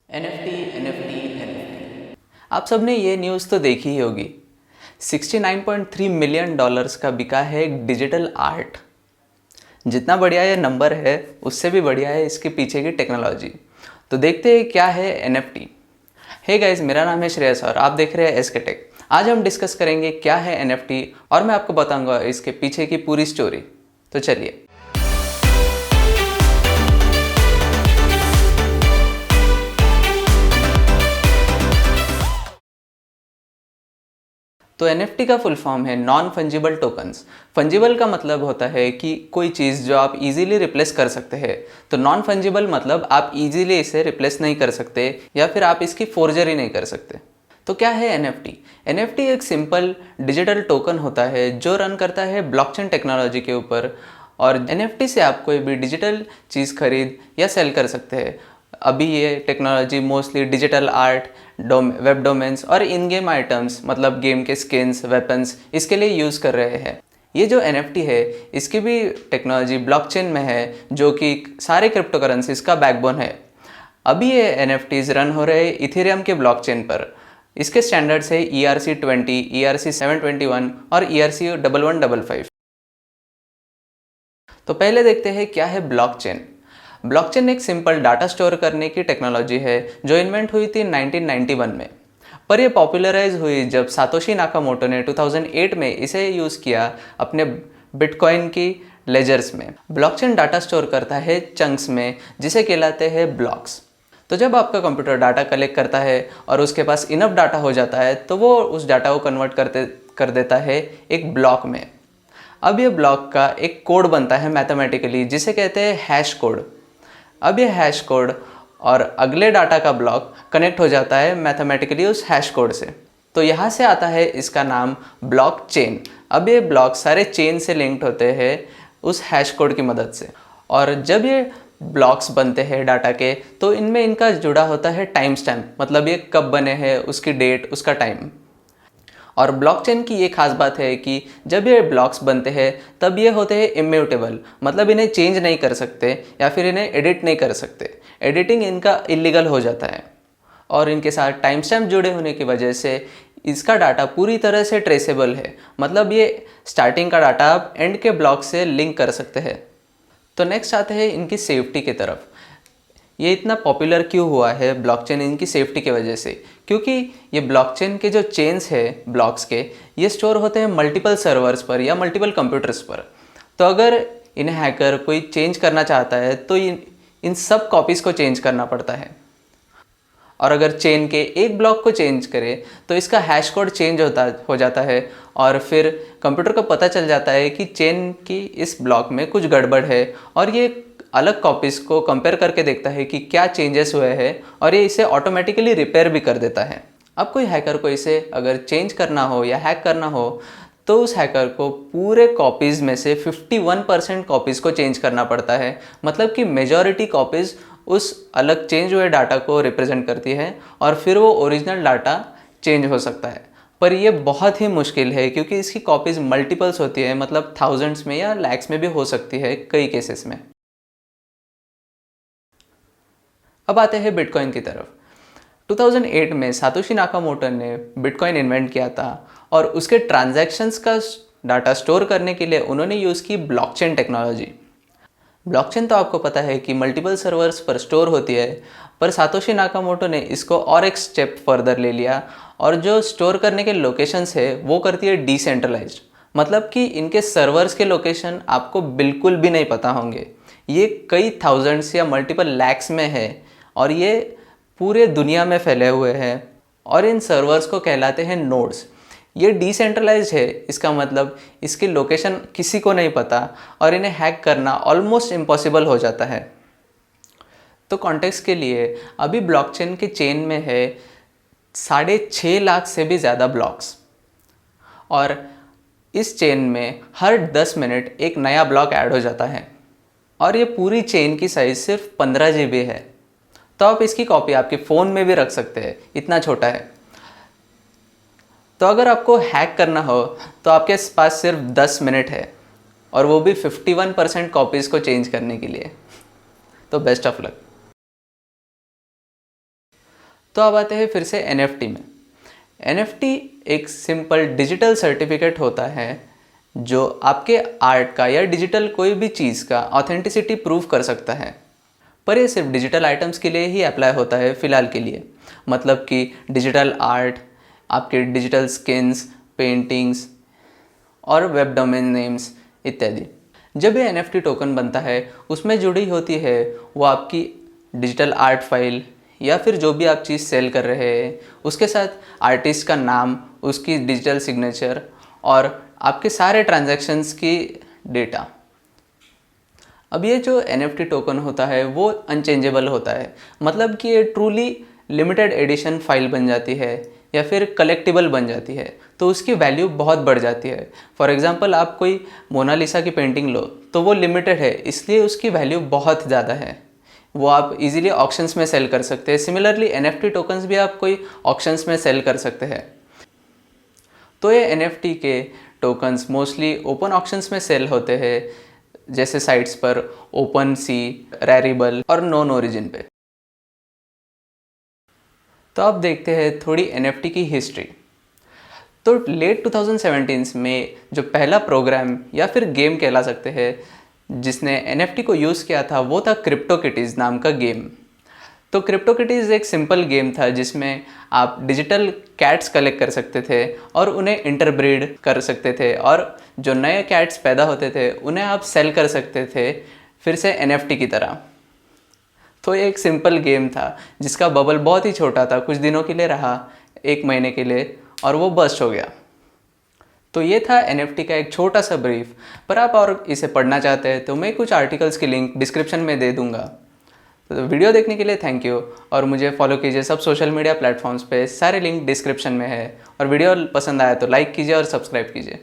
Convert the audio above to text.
NFT, NFT, NFT। आप सबने ये न्यूज़ तो देखी ही होगी। 69.3 मिलियन डॉलर्स का बिका है एक डिजिटल आर्ट। जितना बढ़िया ये नंबर है उससे भी बढ़िया है इसके पीछे की टेक्नोलॉजी। तो देखते हैं क्या है NFT। हे गाइस, मेरा नाम है श्रेयस और आप देख रहे हैं SK टेक। आज हम डिस्कस करेंगे क्या है NFT और मैं आपको बताऊंगा इसके पीछे की पूरी स्टोरी। तो चलिए। तो NFT का फुल फॉर्म है नॉन फंजिबल टोकन्स। फंजिबल का मतलब होता है कि कोई चीज़ जो आप इजीली रिप्लेस कर सकते हैं। तो नॉन फंजिबल मतलब आप इजीली इसे रिप्लेस नहीं कर सकते या फिर आप इसकी फोर्जरी नहीं कर सकते। तो क्या है NFT? NFT एक सिंपल डिजिटल टोकन होता है जो रन करता है ब्लॉकचेन टेक्नोलॉजी के ऊपर, और NFT से आप कोई भी डिजिटल चीज़ खरीद या सेल कर सकते हैं। अभी ये technology mostly digital art, web domains और इन गेम आइटम्स मतलब गेम के स्किन्स, वेपन्स इसके लिए यूज़ कर रहे हैं। ये जो NFT है इसकी भी टेक्नोलॉजी ब्लॉकचेन में है जो कि सारे क्रिप्टो करेंसीज का बैकबोन है। अभी ये NFTs रन हो रहे इथेरियम के ब्लॉकचेन पर। इसके स्टैंडर्ड्स है ERC20, ERC721 और ERC1155। तो पहले देखते हैं क्या है ब्लॉकचेन। ब्लॉकचेन एक सिंपल डाटा स्टोर करने की टेक्नोलॉजी है जो इन्वेंट हुई थी 1991 में, पर यह पॉपुलराइज हुई जब सातोशी नाकामोटो ने 2008 में इसे यूज़ किया अपने बिटकॉइन की लेजर्स में। ब्लॉकचेन डाटा स्टोर करता है चंक्स में जिसे कहलाते हैं ब्लॉक्स। तो जब आपका कंप्यूटर डाटा कलेक्ट करता है और उसके पास इनफ डाटा हो जाता है तो वो उस डाटा को कन्वर्ट कर देता है एक ब्लॉक में। अब ये ब्लॉक का एक कोड बनता है मैथमेटिकली जिसे कहते हैं हैश कोड। अब ये हैश कोड और अगले डाटा का ब्लॉक कनेक्ट हो जाता है मैथमेटिकली उस हैश कोड से। तो यहाँ से आता है इसका नाम ब्लॉक चेन। अब ये ब्लॉक सारे चेन से लिंक्ड होते हैं उस हैश कोड की मदद से, और जब ये ब्लॉक्स बनते हैं डाटा के तो इनमें इनका जुड़ा होता है टाइम स्टैम्प, मतलब ये कब बने हैं, उसकी डेट, उसका टाइम। और ब्लॉकचेन की ये खास बात है कि जब ये ब्लॉक्स बनते हैं तब ये होते हैं इम्यूटेबल, मतलब इन्हें चेंज नहीं कर सकते या फिर इन्हें एडिट नहीं कर सकते। एडिटिंग इनका इलीगल हो जाता है, और इनके साथ टाइम स्टैम्प जुड़े होने की वजह से इसका डाटा पूरी तरह से ट्रेसेबल है, मतलब ये स्टार्टिंग का डाटा आप एंड के ब्लॉक से लिंक कर सकते हैं। तो नेक्स्ट आते हैं इनकी सेफ्टी की तरफ। ये इतना पॉपुलर क्यों हुआ है ब्लॉकचेन इनकी सेफ्टी की वजह से? क्योंकि ये ब्लॉकचेन के जो चेन्स है ब्लॉक्स के, ये स्टोर होते हैं मल्टीपल सर्वर्स पर या मल्टीपल कंप्यूटर्स पर। तो अगर इन्हें हैकर कोई चेंज करना चाहता है तो इन सब कॉपीज़ को चेंज करना पड़ता है, और अगर चेन के एक ब्लॉक को चेंज करे तो इसका हैश कोड चेंज हो जाता है, और फिर कंप्यूटर को पता चल जाता है कि चेन की इस ब्लॉक में कुछ गड़बड़ है, और ये अलग कॉपीज़ को कंपेयर करके देखता है कि क्या चेंजेस हुए हैं, और ये इसे ऑटोमेटिकली रिपेयर भी कर देता है। अब कोई हैकर को इसे अगर चेंज करना हो या हैक करना हो तो उस हैकर को पूरे कॉपीज़ में से 51% कॉपीज़ को चेंज करना पड़ता है, मतलब कि मेजॉरिटी कॉपीज़ उस अलग चेंज हुए डाटा को रिप्रेजेंट करती है, और फिर वो ओरिजिनल डाटा चेंज हो सकता है। पर ये बहुत ही मुश्किल है क्योंकि इसकी कॉपीज़ मल्टीपल्स होती है, मतलब थाउजेंड्स में या लैक्स में भी हो सकती है कई केसेस में। अब आते हैं बिटकॉइन की तरफ। 2008 में सातोशी नाकामोटो ने बिटकॉइन इन्वेंट किया था, और उसके ट्रांजैक्शंस का डाटा स्टोर करने के लिए उन्होंने यूज़ की ब्लॉकचेन टेक्नोलॉजी। ब्लॉकचेन तो आपको पता है कि मल्टीपल सर्वर्स पर स्टोर होती है, पर सातोशी नाकामोटो ने इसको और एक स्टेप फर्दर ले लिया, और जो स्टोर करने के लोकेशंस है वो करती है डिसेंट्रलाइज्ड, मतलब कि इनके सर्वर्स के लोकेशन आपको बिल्कुल भी नहीं पता होंगे। ये कई थाउजेंड्स या मल्टीपल लैक्स में है, और ये पूरे दुनिया में फैले हुए हैं, और इन सर्वर्स को कहलाते हैं नोड्स। ये डिसेंट्रलाइज्ड है, इसका मतलब इसकी लोकेशन किसी को नहीं पता, और इन्हें हैक करना ऑलमोस्ट इम्पॉसिबल हो जाता है। तो कॉन्टेक्स्ट के लिए अभी ब्लॉकचेन के चेन में है 6.5 लाख से भी ज़्यादा ब्लॉक्स, और इस चेन में हर 10 मिनट एक नया ब्लॉक ऐड हो जाता है, और ये पूरी चेन की साइज़ सिर्फ 15 GB है। तो आप इसकी कॉपी आपके फ़ोन में भी रख सकते हैं, इतना छोटा है। तो अगर आपको हैक करना हो तो आपके पास सिर्फ 10 मिनट है, और वो भी 51% कॉपीज़ को चेंज करने के लिए। तो बेस्ट ऑफ लक। तो अब आते हैं फिर से NFT में। NFT एक सिंपल डिजिटल सर्टिफिकेट होता है जो आपके आर्ट का या डिजिटल कोई भी चीज़ का ऑथेंटिसिटी प्रूव कर सकता है। पर ये सिर्फ डिजिटल आइटम्स के लिए ही अप्लाई होता है फ़िलहाल के लिए। मतलब कि डिजिटल आर्ट, आपके डिजिटल स्किन्स, पेंटिंग्स और वेब डोमेन नेम्स इत्यादि। जब ये NFT टोकन बनता है उसमें जुड़ी होती है वो आपकी डिजिटल आर्ट फाइल या फिर जो भी आप चीज़ सेल कर रहे हैं उसके साथ आर्टिस्ट का नाम, उसकी डिजिटल सिग्नेचर और आपके सारे ट्रांजैक्शंस की डेटा। अब ये जो NFT टोकन होता है वो अनचेंजेबल होता है, मतलब कि ये ट्रूली लिमिटेड एडिशन फाइल बन जाती है या फिर कलेक्टिबल बन जाती है तो उसकी वैल्यू बहुत बढ़ जाती है। फॉर एग्जांपल आप कोई मोनालिसा की पेंटिंग लो तो वो लिमिटेड है इसलिए उसकी वैल्यू बहुत ज़्यादा है, वो आप इजीली ऑक्शंस में सेल कर सकते हैं। सिमिलरली NFT टोकन्स भी आप कोई ऑक्शंस में सेल कर सकते हैं। तो ये NFT के टोकन्स मोस्टली ओपन ऑक्शंस में सेल होते हैं, जैसे साइट्स पर ओपन सी, रैरिबल और नॉन ओरिजिन पे। तो अब देखते हैं थोड़ी NFT की हिस्ट्री। तो लेट 2017 में जो पहला प्रोग्राम या फिर गेम कहला सकते हैं जिसने NFT को यूज़ किया था वो था क्रिप्टोकिटीज़ नाम का गेम। तो क्रिप्टोकिटीज़ एक सिंपल गेम था जिसमें आप डिजिटल कैट्स कलेक्ट कर सकते थे और उन्हें इंटरब्रीड कर सकते थे और जो नए कैट्स पैदा होते थे उन्हें आप सेल कर सकते थे फिर से NFT की तरह। तो ये एक सिंपल गेम था जिसका बबल बहुत ही छोटा था, कुछ दिनों के लिए रहा, 1 महीने के लिए, और वो बस्ट हो गया। तो ये था NFT का एक छोटा सा ब्रीफ। पर आप और इसे पढ़ना चाहते हैं तो मैं कुछ आर्टिकल्स की लिंक डिस्क्रिप्शन में दे दूंगा। तो वीडियो देखने के लिए थैंक यू और मुझे फॉलो कीजिए सब सोशल मीडिया प्लेटफॉर्म्स पे, सारे लिंक डिस्क्रिप्शन में है। और वीडियो पसंद आया तो लाइक कीजिए और सब्सक्राइब कीजिए।